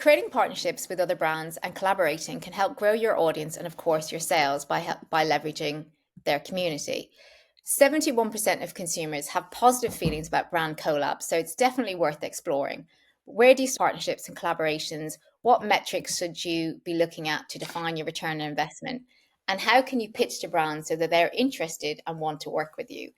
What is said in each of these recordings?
Creating partnerships with other brands and collaborating can help grow your audience and, of course, your sales by leveraging their community. 71% of consumers have positive feelings about brand collabs, so it's definitely worth exploring. Where do you start partnerships and collaborations? What metrics should you be looking at to define your return on investment? And how can you pitch to brands so that they're interested and want to work with you?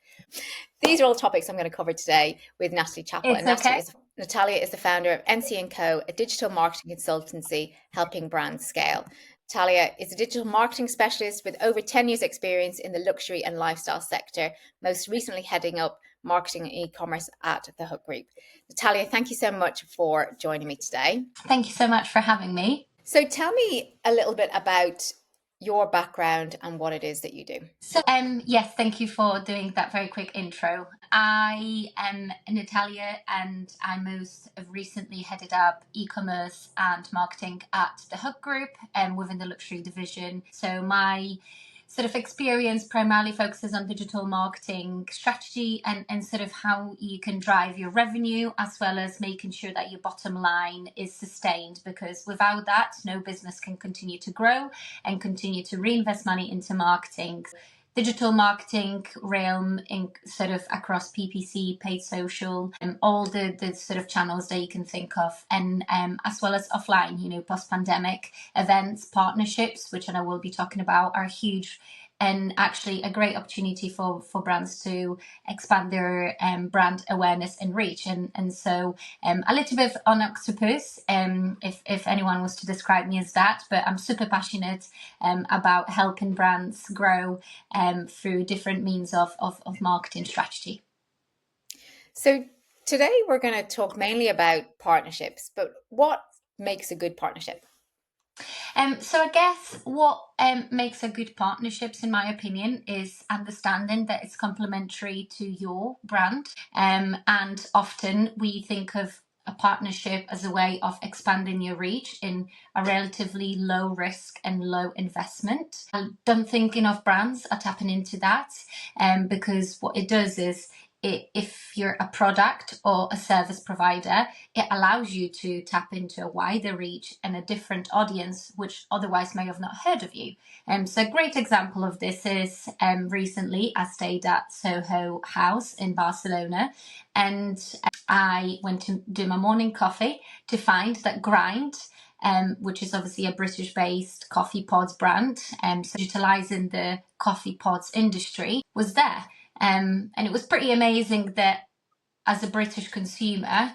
These are all topics I'm going to cover today with Natalie Chappel. It's And okay. Natalia is the founder of NC & Co, a digital marketing consultancy helping brands scale. Natalia is a digital marketing specialist with over 10 years experience in the luxury and lifestyle sector, most recently heading up marketing and e-commerce at the Hook Group. Natalia, thank you so much for joining me today. Thank you so much for having me. So tell me a little bit about your background and what it is that you do. Yes, thank you for doing that very quick intro. I am Natalia, and I most recently headed up e-commerce and marketing at the Hook Group within the luxury division. So my sort of experience primarily focuses on digital marketing strategy and sort of how you can drive your revenue, as well as making sure that your bottom line is sustained, because without that, no business can continue to grow and continue to reinvest money into marketing. Digital marketing realm in sort of across PPC, paid social, all the sort of channels that you can think of, and as well as offline, post-pandemic events, partnerships, which I know we'll be talking about, are huge and actually a great opportunity for brands to expand their brand awareness and reach. And so a little bit on octopus, if anyone was to describe me as that, but I'm super passionate about helping brands grow through different means of marketing strategy. So today we're going to talk mainly about partnerships, but what makes a good partnership? So I guess what makes a good partnerships, in my opinion, is understanding that it's complementary to your brand. And often we think of a partnership as a way of expanding your reach in a relatively low risk and low investment. I don't think enough brands are tapping into that, because what it does is, if you're a product or a service provider, it allows you to tap into a wider reach and a different audience, which otherwise may have not heard of you. So a great example of this is recently I stayed at Soho House in Barcelona, and I went to do my morning coffee to find that Grind, which is obviously a British-based coffee pods brand, so digitalizing the coffee pods industry, was there. And it was pretty amazing that as a British consumer,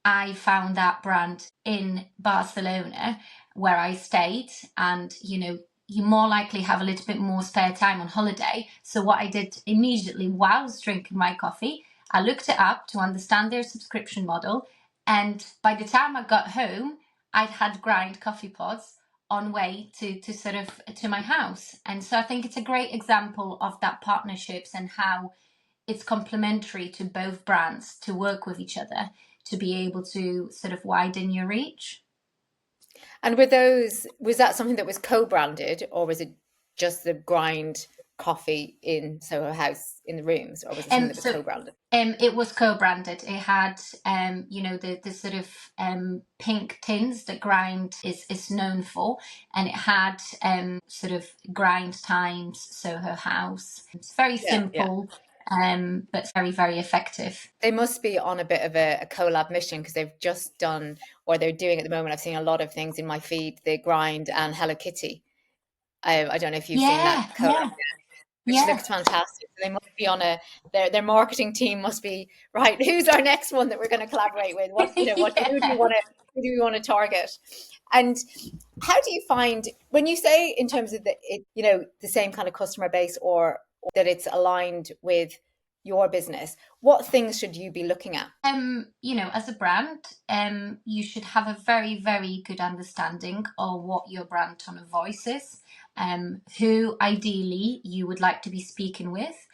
I found that brand in Barcelona where I stayed. And, you more likely have a little bit more spare time on holiday. So what I did immediately while I was drinking my coffee, I looked it up to understand their subscription model. And by the time I got home, I'd had Grind coffee pods on way to my house. And so I think it's a great example of that partnerships and how it's complementary to both brands to work with each other to be able to sort of widen your reach. And with those, was that something that was co-branded, or was it just the Grind coffee in Soho House in the rooms, or was it something that was co-branded? It was co-branded. It had, the sort of pink tins that Grind is known for, and it had sort of Grind times Soho House. It's very simple. But very, very effective. They must be on a bit of a collab mission, because they've just done, or they're doing at the moment, I've seen a lot of things in my feed, the Grind and Hello Kitty. I don't know if you've seen that collab, which looks fantastic. They must be on their marketing team must be, right, who's our next one that we're going to collaborate with? Who do we want to target? And how do you find, when you say in terms of the same kind of customer base, or that it's aligned with your business, what things should you be looking at? As a brand, you should have a very, very good understanding of what your brand tone of voice is, who ideally you would like to be speaking with.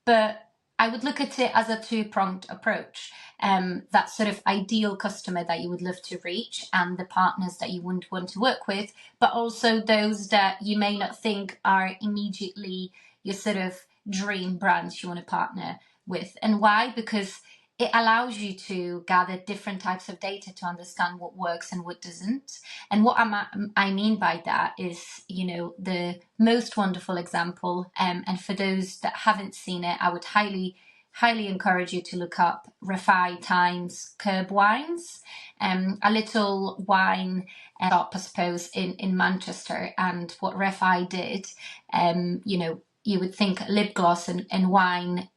But I would look at it as a two-pronged approach. That sort of ideal customer that you would love to reach, and the partners that you wouldn't want to work with, but also those that you may not think are immediately your sort of dream brands you want to partner with. And why? Because it allows you to gather different types of data to understand what works and what doesn't. And what I mean by that is, the most wonderful example, and for those that haven't seen it, I would highly encourage you to look up Refi Times Curb Wines, a little wine shop, I suppose, in Manchester. And what Refi did, you would think lip gloss and wine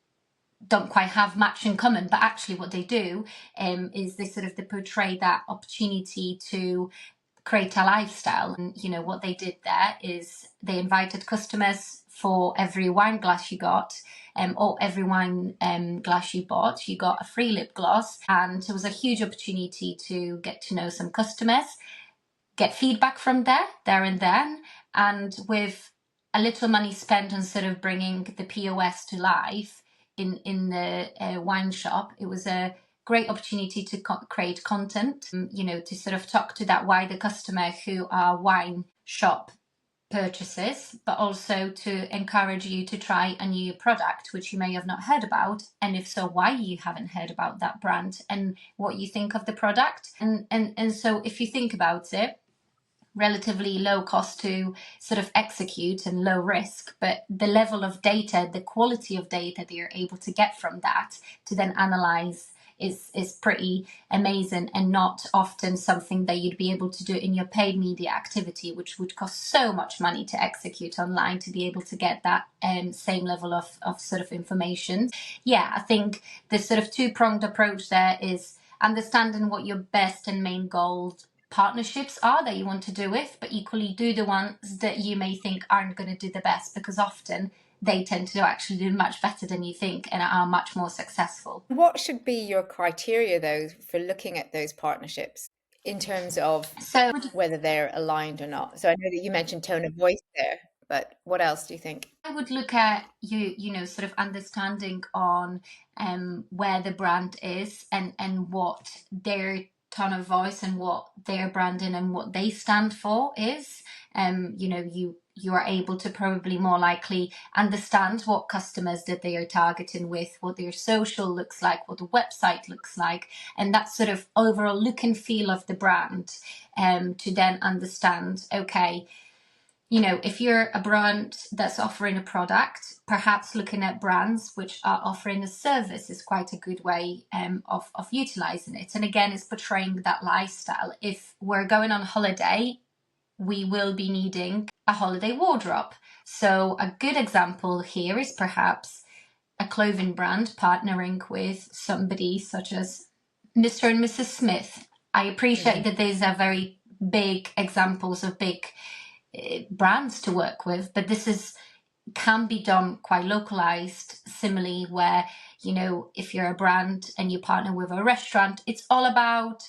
don't quite have much in common, but actually what they do is they portray that opportunity to create a lifestyle. And what they did there is they invited customers for every wine glass you got, or every wine glass you bought, you got a free lip gloss. And it was a huge opportunity to get to know some customers, get feedback from there and then, and with a little money spent on sort of bringing the POS to life in the wine shop, it was a great opportunity to create content, to sort of talk to that wider customer who are wine shop purchases, but also to encourage you to try a new product which you may have not heard about, and if so, why you haven't heard about that brand and what you think of the product. And so if you think about it, relatively low cost to sort of execute and low risk, but the level of data, the quality of data that you're able to get from that to then analyze is pretty amazing, and not often something that you'd be able to do in your paid media activity, which would cost so much money to execute online to be able to get that same level of sort of information. Yeah, I think the sort of two-pronged approach there is understanding what your best and main goals partnerships are that you want to do with, but equally do the ones that you may think aren't going to do the best, because often they tend to actually do much better than you think and are much more successful. What should be your criteria, though, for looking at those partnerships in terms of whether they're aligned or not? So I know that you mentioned tone of voice there, but what else do you think? I would look at sort of understanding on where the brand is and what their tone of voice and what their branding and what they stand for is. You are able to probably more likely understand what customers that they are targeting with, what their social looks like, what the website looks like, and that sort of overall look and feel of the brand, to then understand, okay, if you're a brand that's offering a product, perhaps looking at brands which are offering a service is quite a good way of utilizing it. And again, it's portraying that lifestyle. If we're going on holiday, we will be needing a holiday wardrobe. So a good example here is perhaps a clothing brand partnering with somebody such as Mr. and Mrs. Smith. I appreciate that these are very big examples of big brands to work with, but this can be done quite localized. Similarly, where if you're a brand and you partner with a restaurant, it's all about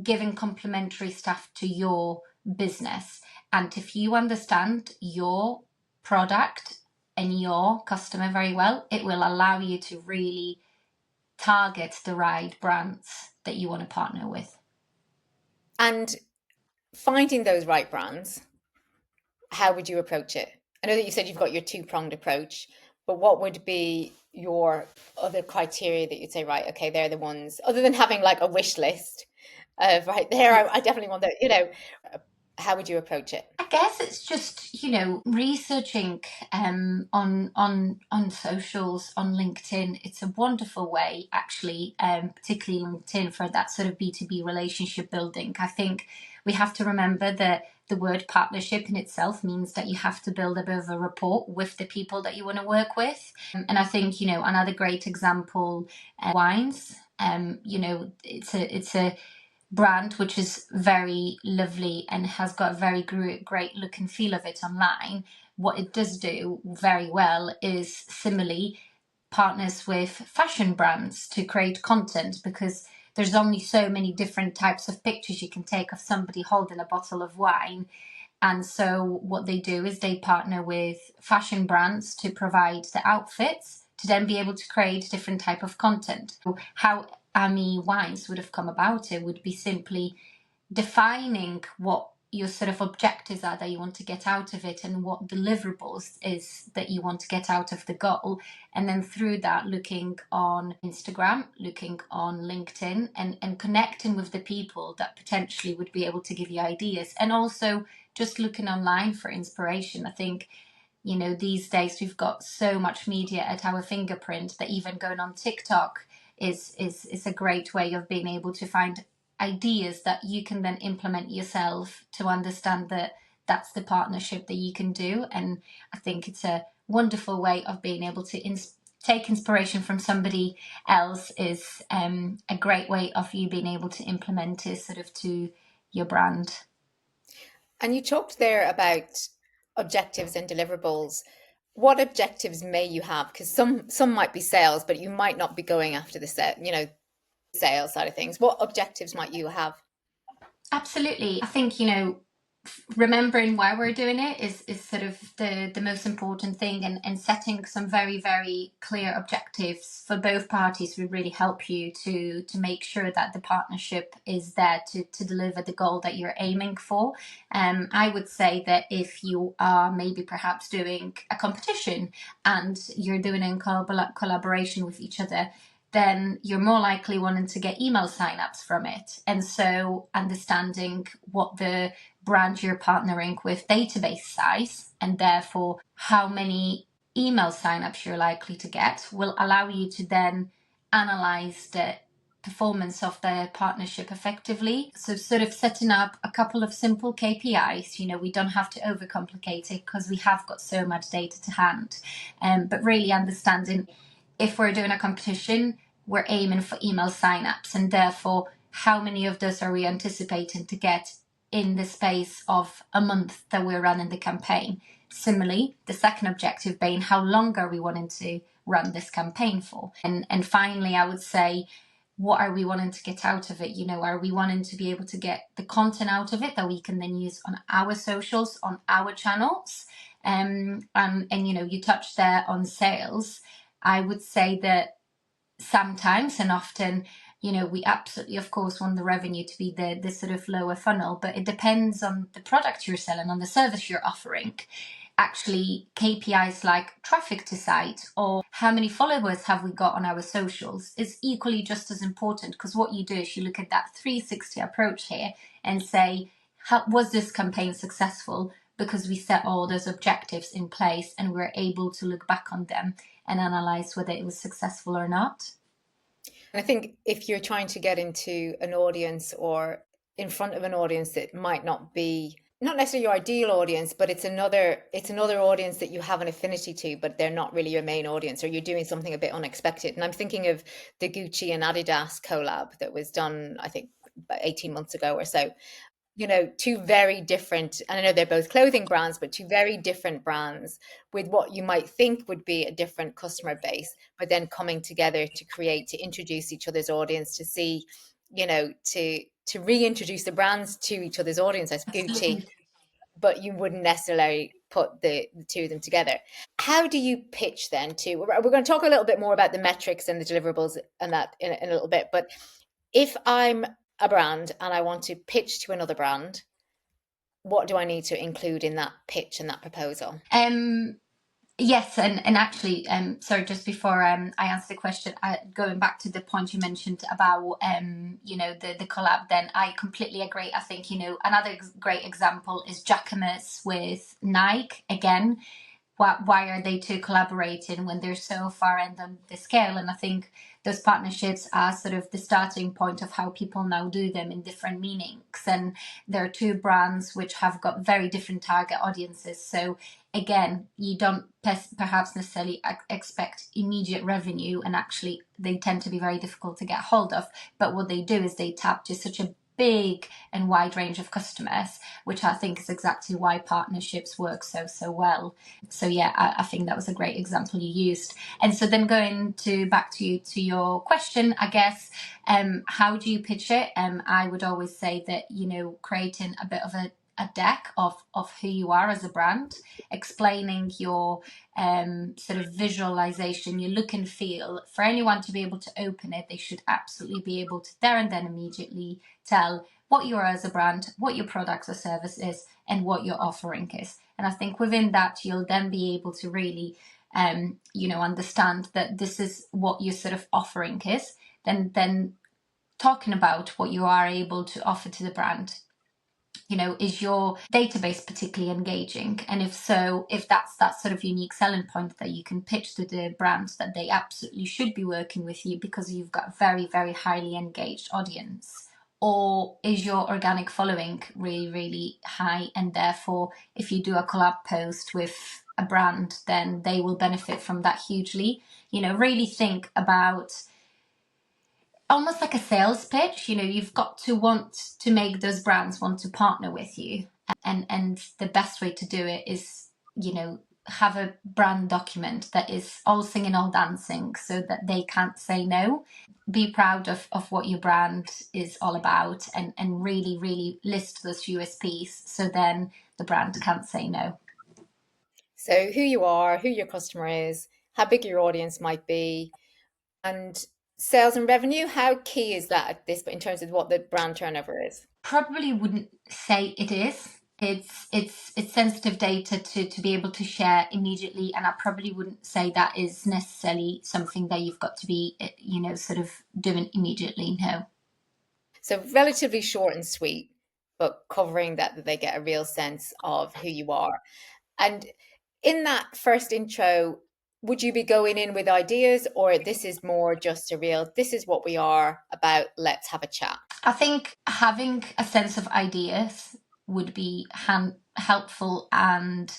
giving complementary stuff to your business. And if you understand your product and your customer very well, it will allow you to really target the right brands that you want to partner with. And finding those right brands, how would you approach it? I know that you said you've got your two-pronged approach, but what would be your other criteria that you'd say, right, okay, they're the ones, other than having like a wish list of right there, I definitely want that, how would you approach it? I guess it's just, researching on socials, on LinkedIn. It's a wonderful way, actually, particularly LinkedIn, for that sort of B2B relationship building. I think we have to remember that the word partnership in itself means that you have to build a bit of a rapport with the people that you want to work with. And I think, another great example, wines. It's a brand which is very lovely and has got a very great look and feel of it online. What it does do very well is similarly partners with fashion brands to create content, because there's only so many different types of pictures you can take of somebody holding a bottle of wine. And so what they do is they partner with fashion brands to provide the outfits to then be able to create different type of content. How Amy Wines would have come about it would be simply defining what your sort of objectives are that you want to get out of it, and what deliverables is that you want to get out of the goal. And then through that, looking on Instagram, looking on LinkedIn, and connecting with the people that potentially would be able to give you ideas. And also just looking online for inspiration. I think, you know, these days we've got so much media at our fingerprint that even going on TikTok is a great way of being able to find ideas that you can then implement yourself to understand that that's the partnership that you can do. And I think it's a wonderful way of being able to take inspiration from somebody else. Is a great way of you being able to implement it sort of to your brand. And you talked there about objectives and deliverables. What objectives may you have? Because some might be sales, but you might not be going after the sales side of things. What objectives might you have? Absolutely. I think, you know, remembering why we're doing it is sort of the most important thing, and setting some very, very clear objectives for both parties would really help you to make sure that the partnership is there to deliver the goal that you're aiming for. I would say that if you are maybe perhaps doing a competition and you're doing it in collaboration with each other, then you're more likely wanting to get email signups from it. And so understanding what the brand you're partnering with database size, and therefore how many email signups you're likely to get, will allow you to then analyze the performance of the partnership effectively. So sort of setting up a couple of simple KPIs. You know, we don't have to overcomplicate it because we have got so much data to hand. But really understanding, if we're doing a competition, we're aiming for email signups, and therefore how many of those are we anticipating to get in the space of a month that we're running the campaign. Similarly, the second objective being how long are we wanting to run this campaign for. And finally, I would say, what are we wanting to get out of it? You know, are we wanting to be able to get the content out of it that we can then use on our socials, on our channels? And you know, you touched there on sales. I would say that sometimes and often, you know, we absolutely, of course, want the revenue to be the sort of lower funnel, but it depends on the product you're selling, on the service you're offering. Actually, KPIs like traffic to site or how many followers have we got on our socials is equally just as important, because what you do is you look at that 360 approach here and say, how was this campaign successful? Because we set all those objectives in place and we're able to look back on them and analyze whether it was successful or not. And I think if you're trying to get into an audience or in front of an audience that might not be, not necessarily your ideal audience, but it's another audience that you have an affinity to, but they're not really your main audience, or you're doing something a bit unexpected. And I'm thinking of the Gucci and Adidas collab that was done, I think, about 18 months ago or so. You know, two very different, and I know they're both clothing brands, but two very different brands with what you might think would be a different customer base, but then coming together to introduce each other's audience, to see, you know, to reintroduce the brands to each other's audience. As Gucci, but you wouldn't necessarily put the two of them together. How do you pitch then to, we're going to talk a little bit more about the metrics and the deliverables and that in a little bit, but if I'm a brand and I want to pitch to another brand, what do I need to include in that pitch and that proposal? Yes, and actually, sorry, just before I answer the question, going back to the point you mentioned about you know, the collab, then I completely agree. I think, you know, another great example is Jacquemus with Nike. Again, why are they two collaborating when they're so far end on the scale? And I think those partnerships are sort of the starting point of how people now do them in different meanings. And there are two brands which have got very different target audiences. So again, you don't perhaps necessarily expect immediate revenue, and actually they tend to be very difficult to get hold of. But what they do is they tap to such a big and wide range of customers, which I think is exactly why partnerships work so well. So yeah, I think that was a great example you used. And so then going back to your question, I guess, how do you pitch it? I would always say that, you know, creating a bit of a a deck of who you are as a brand, explaining your sort of visualization, your look and feel. For anyone to be able to open it, they should absolutely be able to there and then immediately tell what you are as a brand, what your products or service is, and what your offering is. And I think within that, you'll then be able to really, understand that this is what your sort of offering is. Then talking about what you are able to offer to the brand. Is your database particularly engaging? And if so, if that's that sort of unique selling point that you can pitch to the brands, that they absolutely should be working with you because you've got a very, very highly engaged audience. Or is your organic following really, really high? And therefore, if you do a collab post with a brand, then they will benefit from that hugely. Really think about almost like a sales pitch. You've got to want to make those brands want to partner with you, and the best way to do it is have a brand document that is all singing, all dancing, so that they can't say no. Be proud of what your brand is all about, and really, really list those USPs, so then the brand can't say no. So who you are, who your customer is, how big your audience might be, and sales and revenue. How key is that at this, in terms of what the brand turnover is? Probably wouldn't say it is. It's sensitive data to be able to share immediately, and I probably wouldn't say that is necessarily something that you've got to be sort of doing immediately. No. So relatively short and sweet, but covering that they get a real sense of who you are. And in that first intro, would you be going in with ideas, or this is more just a real, this is what we are about, let's have a chat? I think having a sense of ideas would be helpful, and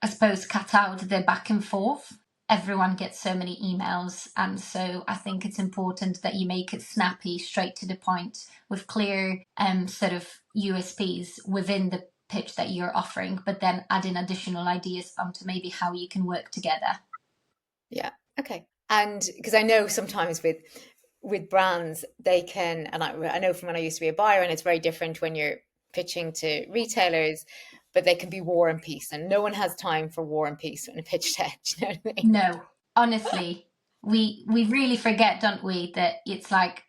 I suppose cut out the back and forth. Everyone gets so many emails, and so I think it's important that you make it snappy, straight to the point, with clear sort of USPs within the pitch that you're offering, but then adding additional ideas onto maybe how you can work together. Yeah. Okay. And because I know sometimes with brands, they can, and I know from when I used to be a buyer, and it's very different when you're pitching to retailers, but they can be war and peace, and no one has time for war and peace in a pitch deck. Do you know what I mean? No, honestly, we really forget, don't we, that it's like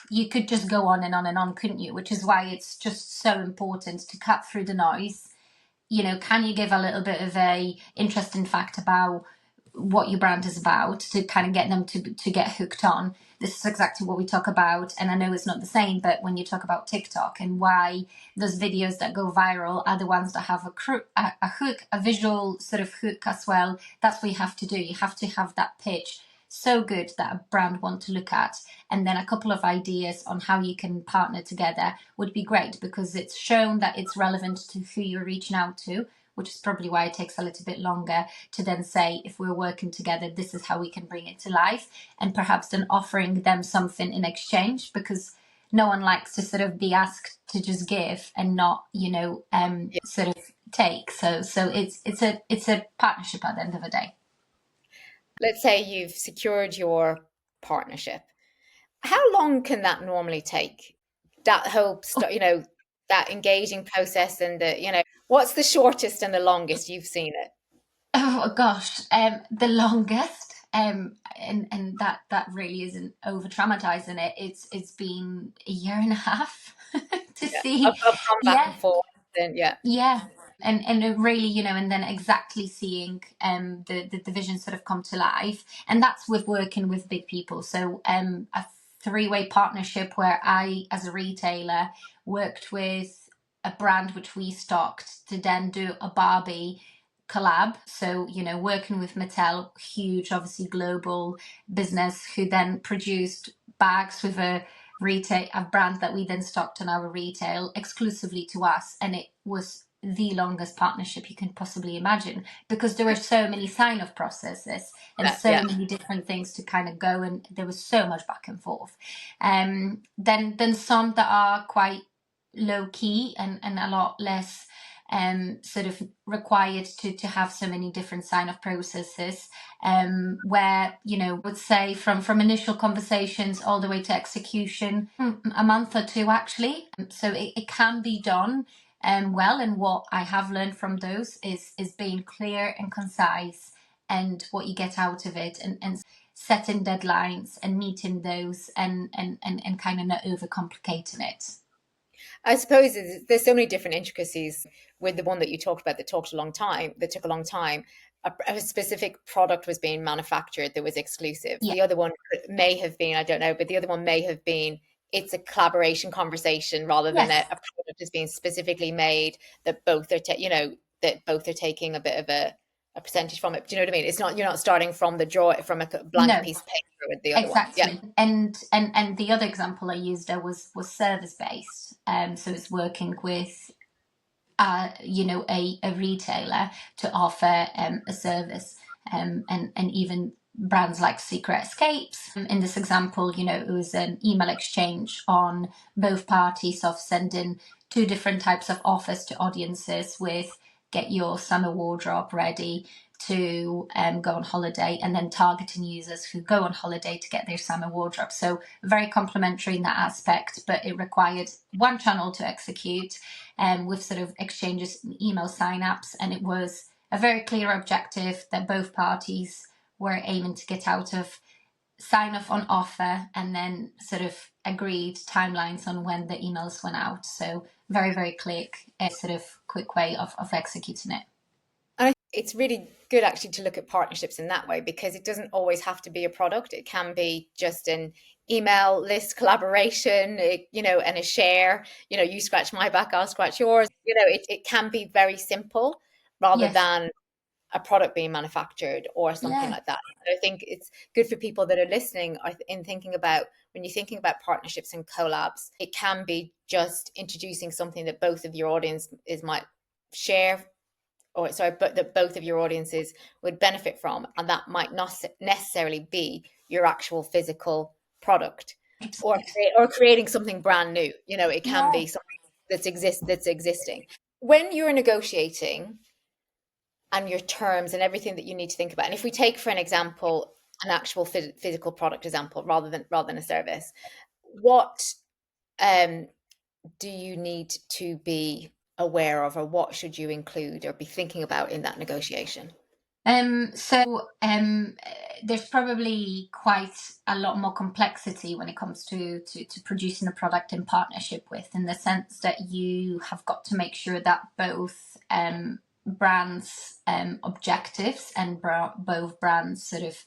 you could just go on and on and on, couldn't you? Which is why it's just so important to cut through the noise. Can you give a little bit of a interesting fact about what your brand is about, to kind of get them to get hooked on? This is exactly what we talk about, and I know it's not the same, but when you talk about TikTok and why those videos that go viral are the ones that have a hook, a visual sort of hook as well, that's what you have to do. You have to have that pitch so good that a brand want to look at, and then a couple of ideas on how you can partner together would be great, because it's shown that it's relevant to who you're reaching out to, which is probably why it takes a little bit longer to then say, if we're working together, this is how we can bring it to life, and perhaps then offering them something in exchange, because no one likes to sort of be asked to just give and not, sort of take. So it's a partnership at the end of the day. Let's say you've secured your partnership. How long can that normally take? That whole, that engaging process, and what's the shortest and the longest you've seen it? Oh gosh, the longest, and that really isn't over traumatizing it. It's been a year and a half to Yeah, see. I've gone back Yeah, and forth, and yeah, yeah, and it really, and then exactly seeing the vision sort of come to life, and that's with working with big people. So a three-way partnership where I, as a retailer, worked with a brand which we stocked to then do a Barbie collab. So working with Mattel, huge, obviously global business, who then produced bags with a brand that we then stocked on our retail exclusively to us, and it was the longest partnership you can possibly imagine, because there were so many sign-off processes and so yeah. many different things to kind of go, and there was so much back and forth. Then some that are quite low key and a lot less sort of required to have so many different sign-off processes, where would say from initial conversations all the way to execution, a month or two actually. So it can be done well. And what I have learned from those is being clear and concise and what you get out of it, and setting deadlines and meeting those, and kind of not overcomplicating it. I suppose there's so many different intricacies with the one that you talked about that took a long time. A specific product was being manufactured that was exclusive. Yeah. The other one may have been, I don't know, but the other one may have been it's a collaboration conversation rather than Yes. a product is being specifically made that both are, that both are taking a bit of a percentage from it. Do you know what I mean? It's not, you're not starting from the draw from a blank No. piece of paper with the other one. Yeah. Exactly. And the other example I used there was service based. So it's working with a retailer to offer a service, and even brands like Secret Escapes. In this example, it was an email exchange on both parties of sending two different types of offers to audiences with get your summer wardrobe ready to go on holiday, and then targeting users who go on holiday to get their summer wardrobe. So very complementary in that aspect, but it required one channel to execute, with sort of exchanges and email sign-ups, and it was a very clear objective that both parties were aiming to get out of sign off on offer, and then sort of agreed timelines on when the emails went out. So very, very quick way of executing it. And I think it's really good actually to look at partnerships in that way, because it doesn't always have to be a product. It can be just an email list collaboration, and a share, you scratch my back, I'll scratch yours. It can be very simple rather Yes. than a product being manufactured or something Yeah. like that. I think it's good for people that are listening in thinking about, when you're thinking about partnerships and collabs, it can be just introducing something that both of your audiences might share, or sorry, but that both of your audiences would benefit from, and that might not necessarily be your actual physical product, or creating something brand new. It can Yeah. be something that's existing. When you're negotiating and your terms and everything that you need to think about, and if we take for an example an actual physical product example rather than a service, what do you need to be aware of, or what should you include or be thinking about in that negotiation? There's probably quite a lot more complexity when it comes to producing a product in partnership with, in the sense that you have got to make sure that both brands' objectives and both brands' sort of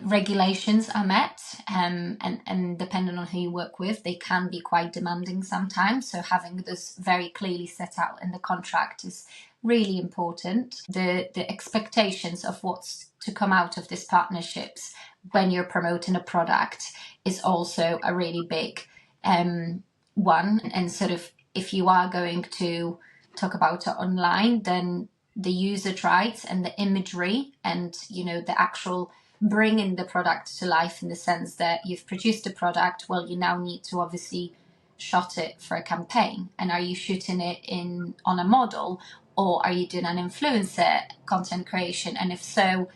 regulations are met, and depending on who you work with, they can be quite demanding sometimes. So having this very clearly set out in the contract is really important. The expectations of what's to come out of these partnerships when you're promoting a product is also a really big one. And sort of, if you are going to talk about it online, then the user rights and the imagery and the actual bringing the product to life, in the sense that you've produced a product, well, you now need to obviously shot it for a campaign. And are you shooting it on a model, or are you doing an influencer content creation? And if so,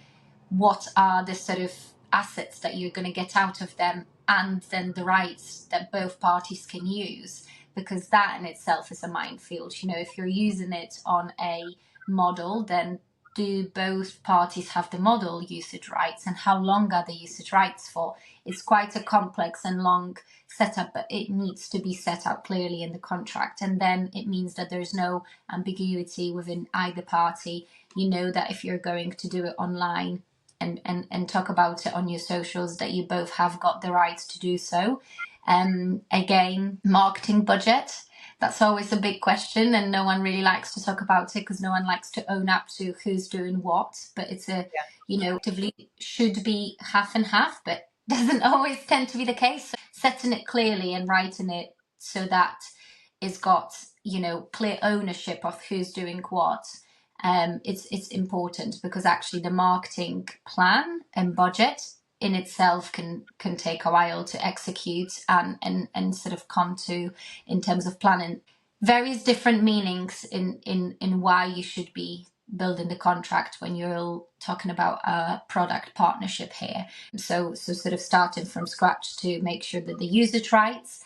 what are the sort of assets that you're going to get out of them, and then the rights that both parties can use? Because that in itself is a minefield. If you're using it on a model, then do both parties have the model usage rights, and how long are the usage rights for? It's quite a complex and long setup, but it needs to be set out clearly in the contract. And then it means that there's no ambiguity within either party. That if you're going to do it online and talk about it on your socials, that you both have got the rights to do so. Again, marketing budget. That's always a big question, and no one really likes to talk about it because no one likes to own up to who's doing what. But it's actively should be half and half, but doesn't always tend to be the case. So setting it clearly and writing it so that it's got clear ownership of who's doing what. It's important, because actually the marketing plan and budget in itself can take a while to execute and sort of come to, in terms of planning, various different meanings in why you should be building the contract when you're talking about a product partnership here. So sort of starting from scratch to make sure that the user rights,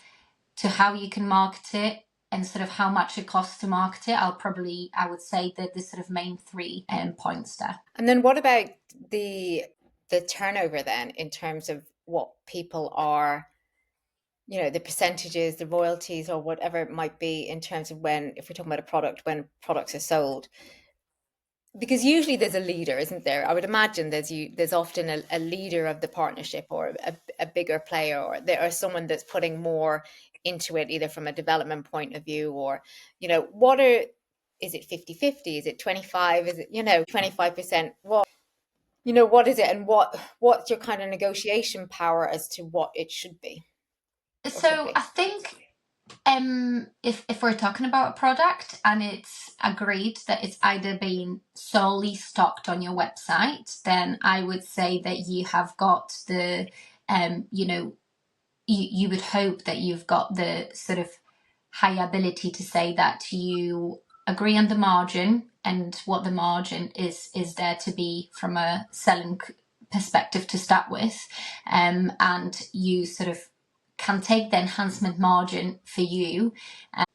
to how you can market it, and sort of how much it costs to market it, I would say that the sort of main three points there. And then what about the turnover then, in terms of what people are, the percentages, the royalties, or whatever it might be, in terms of when, if we're talking about a product, when products are sold? Because usually there's a leader, isn't there? I would imagine there's often a leader of the partnership, or a bigger player, or there are someone that's putting more into it, either from a development point of view, or, what are, is it 50-50? Is it 25? Is it, 25%? What is it, and what's your kind of negotiation power as to what it should be or should So be? I think if we're talking about a product and it's agreed that it's either being solely stocked on your website, then I would say that you have got the you would hope that you've got the sort of high ability to say that you agree on the margin and what the margin is there to be from a selling perspective to start with, and you sort of can take the enhancement margin for you,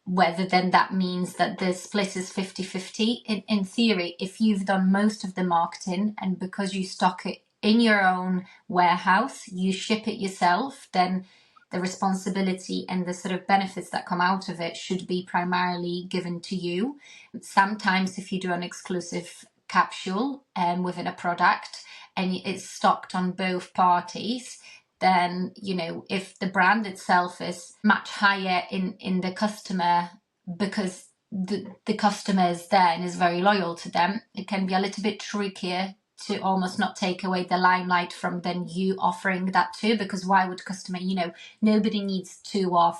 whether then that means that the split is 50-50. In theory, if you've done most of the marketing and because you stock it in your own warehouse, you ship it yourself, then the responsibility and the sort of benefits that come out of it should be primarily given to you. Sometimes if you do an exclusive capsule within a product and it's stocked on both parties, then if the brand itself is much higher in the customer, because the customer is there and is very loyal to them, it can be a little bit trickier to almost not take away the limelight from then you offering that too, because why would customer, nobody needs two of,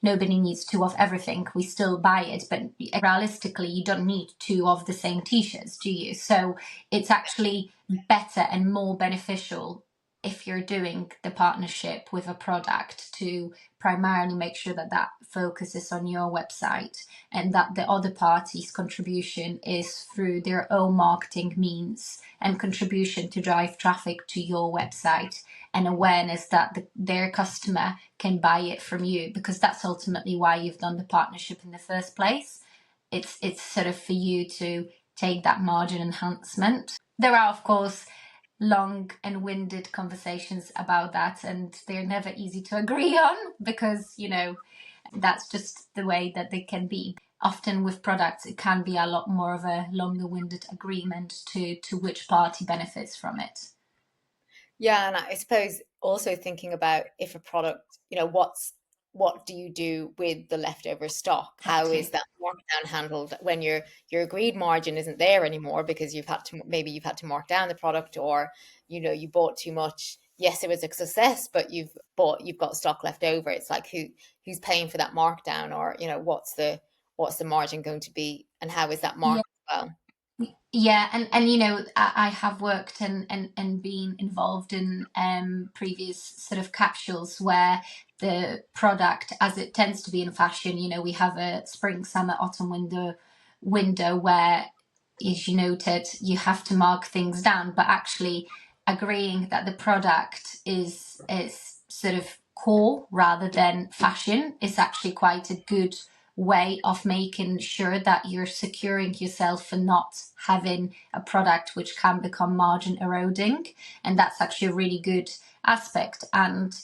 nobody needs two of everything. We still buy it, but realistically, you don't need two of the same t-shirts, do you? So it's actually better and more beneficial if you're doing the partnership with a product to primarily make sure that that focuses on your website, and that the other party's contribution is through their own marketing means and contribution to drive traffic to your website, and awareness that their customer can buy it from you, because that's ultimately why you've done the partnership in the first place. It's sort of for you to take that margin enhancement. There are, of course, long and winded conversations about that, and they're never easy to agree on, because that's just the way that they can be. Often with products, it can be a lot more of a longer winded agreement to which party benefits from it. Yeah, and I suppose also thinking about, if a product, what do you do with the leftover stock? How is Exactly. that markdown handled when your agreed margin isn't there anymore, because you've had to mark down the product, or you bought too much. Yes, it was a success, but you've got stock left over. It's like, who's paying for that markdown, or what's the margin going to be, and how is that Yeah. marked as well? Yeah, and I have worked and been involved in previous sort of capsules where the product, as it tends to be in fashion, we have a spring, summer, autumn window where, as you noted, you have to mark things down, but actually agreeing that the product is sort of core rather than fashion is actually quite a good way of making sure that you're securing yourself for not having a product which can become margin eroding. And that's actually a really good aspect. And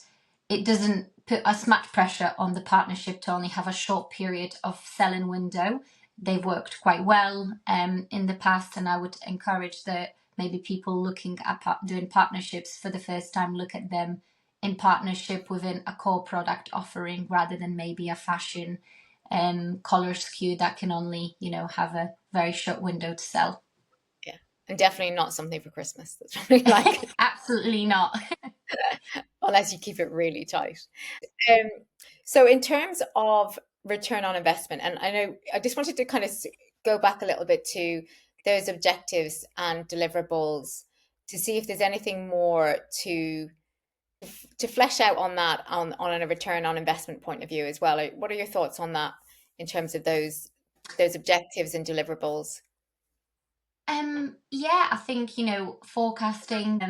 it doesn't put as much pressure on the partnership to only have a short period of selling window. They've worked quite well in the past, and I would encourage that maybe people looking at doing partnerships for the first time look at them in partnership within a core product offering, rather than maybe a fashion color skew that can only have a very short window to sell. Yeah, and definitely not something for Christmas. That's probably like, Absolutely not. unless you keep it really tight. Um, so in terms of return on investment, and I know I just wanted to kind of go back a little bit to those objectives and deliverables, to see if there's anything more to flesh out on that, on a return on investment point of view as well. What are your thoughts on that, in terms of those objectives and deliverables? I think forecasting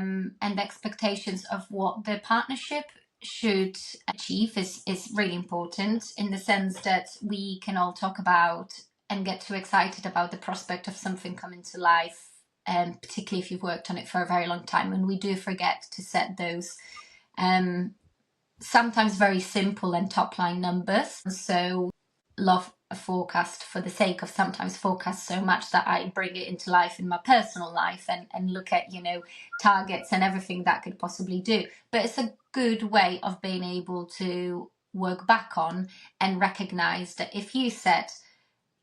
and expectations of what the partnership should achieve is really important, in the sense that we can all talk about and get too excited about the prospect of something coming to life, particularly if you've worked on it for a very long time. And we do forget to set those sometimes very simple and top line numbers. So love a forecast for the sake of sometimes forecast so much that I bring it into life in my personal life, and look at, targets and everything that could possibly do. But it's a good way of being able to work back on and recognize that if you set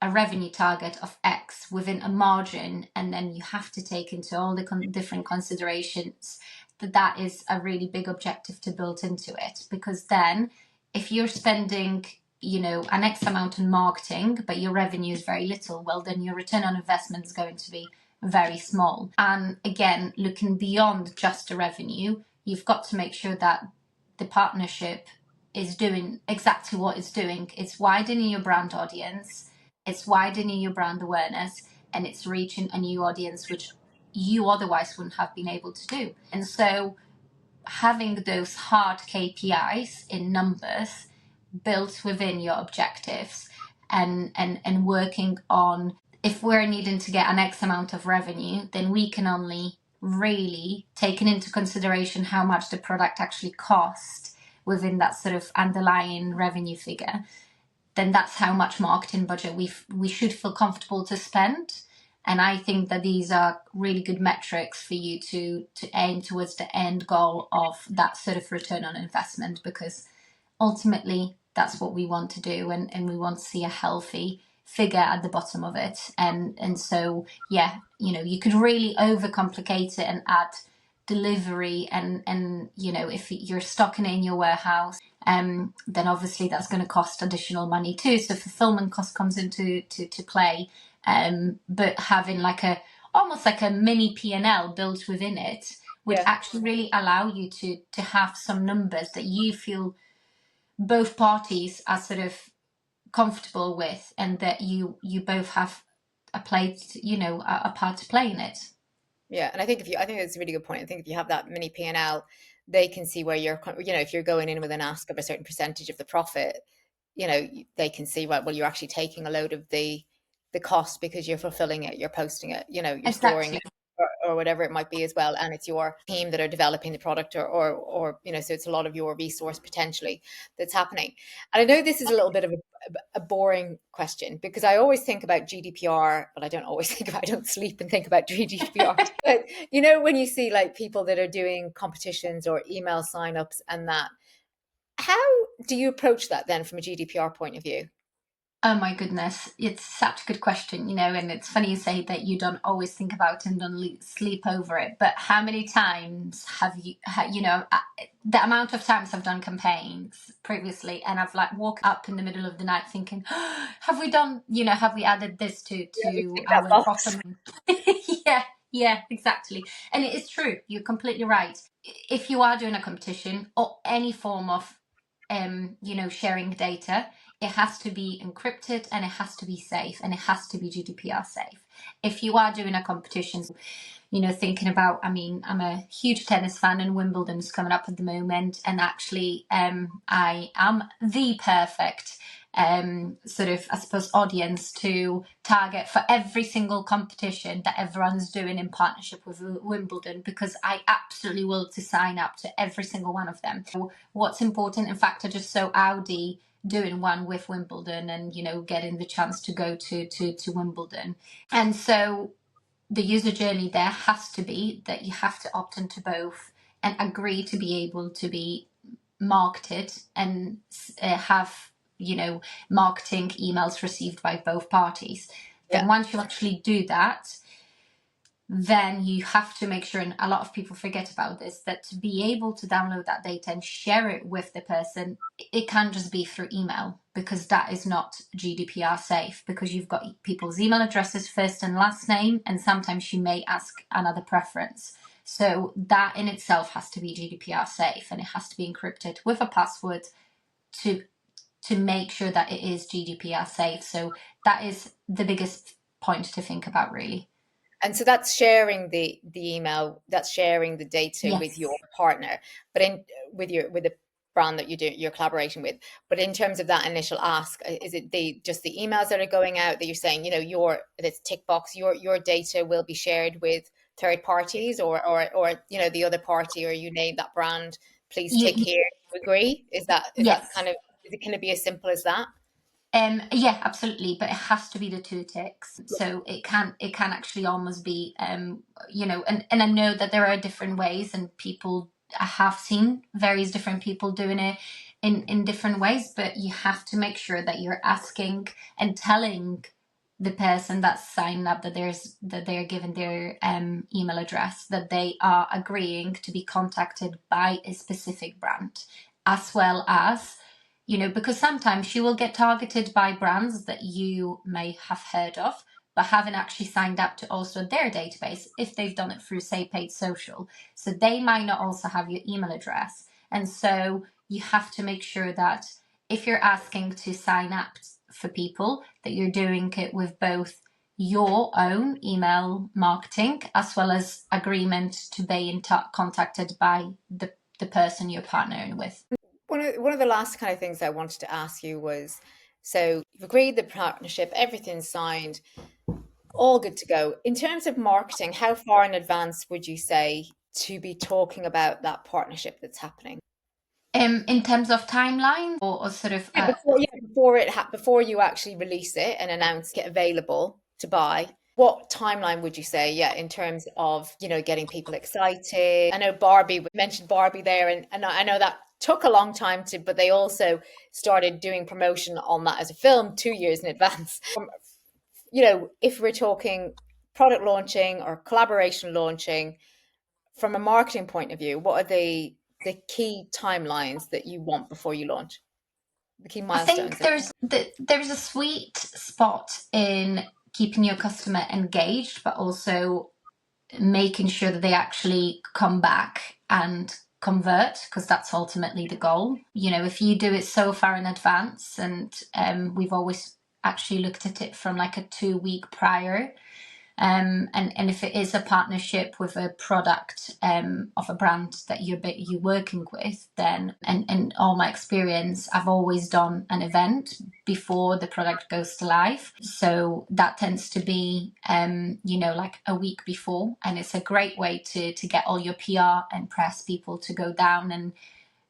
a revenue target of X within a margin, and then you have to take into all the different considerations, that is a really big objective to build into it. Because then if you're spending an X amount on marketing, but your revenue is very little, well, then your return on investment is going to be very small. And again, looking beyond just the revenue, you've got to make sure that the partnership is doing exactly what it's doing. It's widening your brand audience, it's widening your brand awareness, and it's reaching a new audience, which you otherwise wouldn't have been able to do. And so having those hard KPIs in numbers built within your objectives, and working on, if we're needing to get an X amount of revenue, then we can only really taking into consideration how much the product actually cost within that sort of underlying revenue figure, then that's how much marketing budget we should feel comfortable to spend. And I think that these are really good metrics for you to aim towards the end goal of that sort of return on investment, because ultimately that's what we want to do, and we want to see a healthy figure at the bottom of it. And so, yeah, you could really overcomplicate it and add delivery, and if you're stocking it in your warehouse, then obviously that's going to cost additional money too, so fulfillment cost comes into to play. But having almost like a mini P&L built within it would actually really allow you to have some numbers that you feel both parties are sort of comfortable with, and that you both have a part to play in it. Yeah, and I think it's a really good point. I think if you have that mini P&L, they can see where if you're going in with an ask of a certain percentage of the profit, they can see, well, you're actually taking a load of the cost because you're fulfilling it, you're posting it, you're storing Exactly. it, or whatever it might be as well, and it's your team that are developing the product, or so it's a lot of your resource potentially that's happening. And I know this is a little bit of a boring question, because I always think about GDPR, but I don't always I don't sleep and think about GDPR. But when you see like people that are doing competitions or email signups and that, how do you approach that then from a GDPR point of view? Oh my goodness, it's such a good question, and it's funny you say that you don't always think about it and don't sleep over it. But how many times have the amount of times I've done campaigns previously, and I've woke up in the middle of the night thinking, oh, have we added this to That our box. profit? Yeah, exactly. And it is true. You're completely right. If you are doing a competition or any form of, sharing data, it has to be encrypted, and it has to be safe, and it has to be GDPR safe. If you are doing a competition, thinking about, I'm a huge tennis fan, and Wimbledon's coming up at the moment, and actually, I am the perfect sort of, I suppose, audience to target for every single competition that everyone's doing in partnership with Wimbledon, because I absolutely will to sign up to every single one of them. What's important, in fact, I just saw Audi doing one with Wimbledon, and getting the chance to go to Wimbledon. And so the user journey there has to be that you have to opt into both and agree to be able to be marketed, and have marketing emails received by both parties. Then once you actually do that, then you have to make sure, and a lot of people forget about this, that to be able to download that data and share it with the person, it can't just be through email, because that is not GDPR safe, because you've got people's email addresses, first and last name, and sometimes you may ask another preference. So that in itself has to be GDPR safe, and it has to be encrypted with a password to make sure that it is GDPR safe. So that is the biggest point to think about, really. And so that's sharing the email, that's sharing the data with Yes. your partner, but with the brand that you're collaborating with. But in terms of that initial ask, is it just the emails that are going out that you're saying, this tick box, your data will be shared with third parties, or the other party, or you name that brand, please tick here to agree? Is that kind of, is it going to be as simple as that? Yeah, absolutely, but it has to be the two ticks. So it can actually almost be, and I know that there are different ways, and I have seen various different people doing it in different ways, but you have to make sure that you're asking and telling the person that's signed up that they're given their email address, that they are agreeing to be contacted by a specific brand, as well as, because sometimes you will get targeted by brands that you may have heard of, but haven't actually signed up to also their database if they've done it through, say, paid social. So they might not also have your email address. And so you have to make sure that if you're asking to sign up for people, that you're doing it with both your own email marketing as well as agreement to be contacted by the person you're partnering with. One of the last kind of things I wanted to ask you was, so you've agreed the partnership, everything's signed, all good to go. In terms of marketing, how far in advance would you say to be talking about that partnership that's happening? In terms of timeline, or sort of before you actually release it and announce it available to buy, what timeline would you say? Yeah, in terms of getting people excited. I know Barbie mentioned Barbie there, and I know that took a long time but they also started doing promotion on that as a film 2 years in advance. If we're talking product launching or collaboration launching, from a marketing point of view, what are the key timelines that you want before you launch? The key milestones? I think there's a sweet spot in keeping your customer engaged, but also making sure that they actually come back and convert, because that's ultimately the goal. If you do it so far in advance, and we've always actually looked at it from like a 2-week prior. And if it is a partnership with a product of a brand that you're working with, then, and all my experience, I've always done an event before the product goes to live. So that tends to be, like a week before, and it's a great way to get all your PR and press people to go down and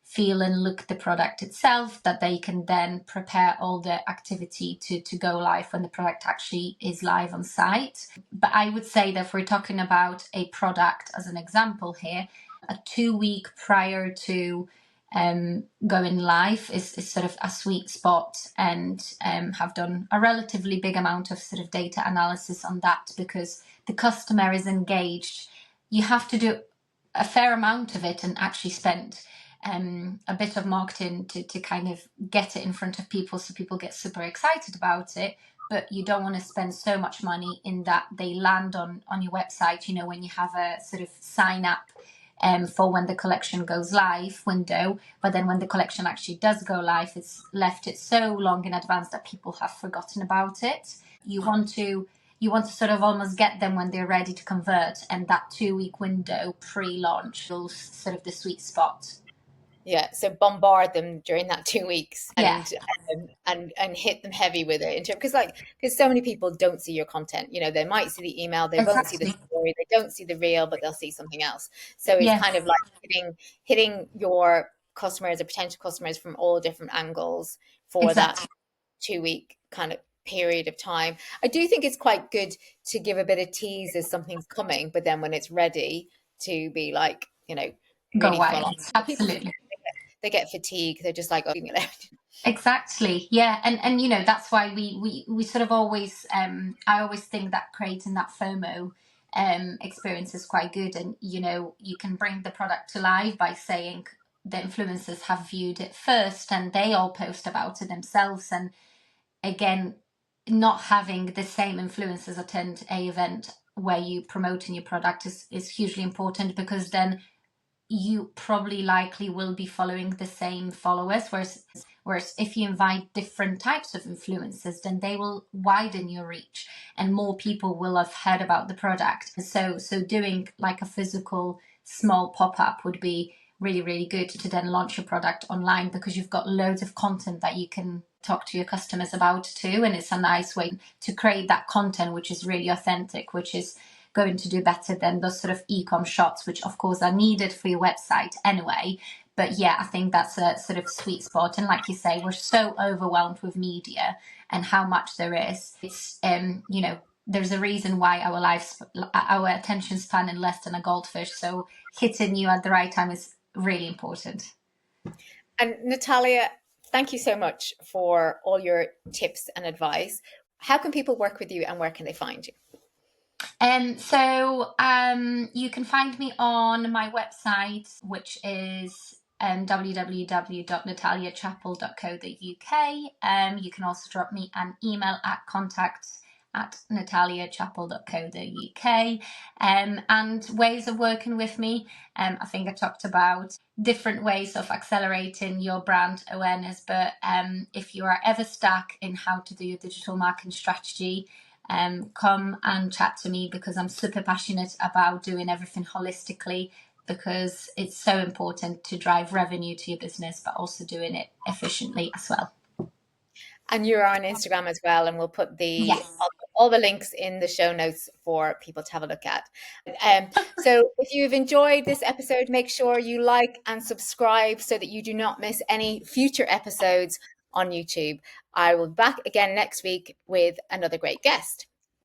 feel and look the product itself, that they can then prepare all the activity to go live when the product actually is live on site. But I would say that if we're talking about a product as an example here, a 2-week prior to going live is sort of a sweet spot, and have done a relatively big amount of sort of data analysis on that, because the customer is engaged. You have to do a fair amount of it and actually spend a bit of marketing to kind of get it in front of people, so people get super excited about it. But you don't want to spend so much money in that they land on your website, when you have a sort of sign up for when the collection goes live window. But then when the collection actually does go live, it's left it so long in advance that people have forgotten about it. You want to sort of almost get them when they're ready to convert, and that 2-week window pre-launch is sort of the sweet spot. Yeah, so bombard them during that 2 weeks, Yeah. and hit them heavy with it, because so many people don't see your content. They might see the email, they won't see the Exactly. story, they don't see the reel, but they'll see something else. So it's Yes. kind of like hitting your customers or potential customers from all different angles for that Exactly. 2-week kind of period of time. I do think it's quite good to give a bit of tease as something's coming, but then when it's ready, to be like, Go really full on. wild. People Absolutely. they get fatigue. They're just like, oh, leave me alone. Exactly. Yeah. And that's why we sort of always, I always think that creating that FOMO experience is quite good. And, you can bring the product to life by saying the influencers have viewed it first and they all post about it themselves. And again, not having the same influencers attend a event where you promoting your product is hugely important, because then you probably likely will be following the same followers, whereas if you invite different types of influencers, then they will widen your reach and more people will have heard about the product. So doing like a physical small pop-up would be really, really good to then launch your product online, because you've got loads of content that you can talk to your customers about too. And it's a nice way to create that content which is really authentic, which is going to do better than those sort of e-com shots, which of course are needed for your website anyway. But yeah, I think that's a sort of sweet spot. And like you say, we're so overwhelmed with media and how much there is. It's there's a reason why our attention span is less than a goldfish. So hitting you at the right time is really important. And Natalia, thank you so much for all your tips and advice. How can people work with you and where can they find you? You can find me on my website, which is www.nataliachappel.co.uk. You can also drop me an email at contact@nataliachappel.co.uk. And ways of working with me, I think I talked about different ways of accelerating your brand awareness. But if you are ever stuck in how to do your digital marketing strategy, come and chat to me, because I'm super passionate about doing everything holistically, because it's so important to drive revenue to your business, but also doing it efficiently as well. And you're on Instagram as well, and we'll put Yes. all the links in the show notes for people to have a look at. So if you've enjoyed this episode, make sure you like and subscribe so that you do not miss any future episodes on YouTube. I will be back again next week with another great guest.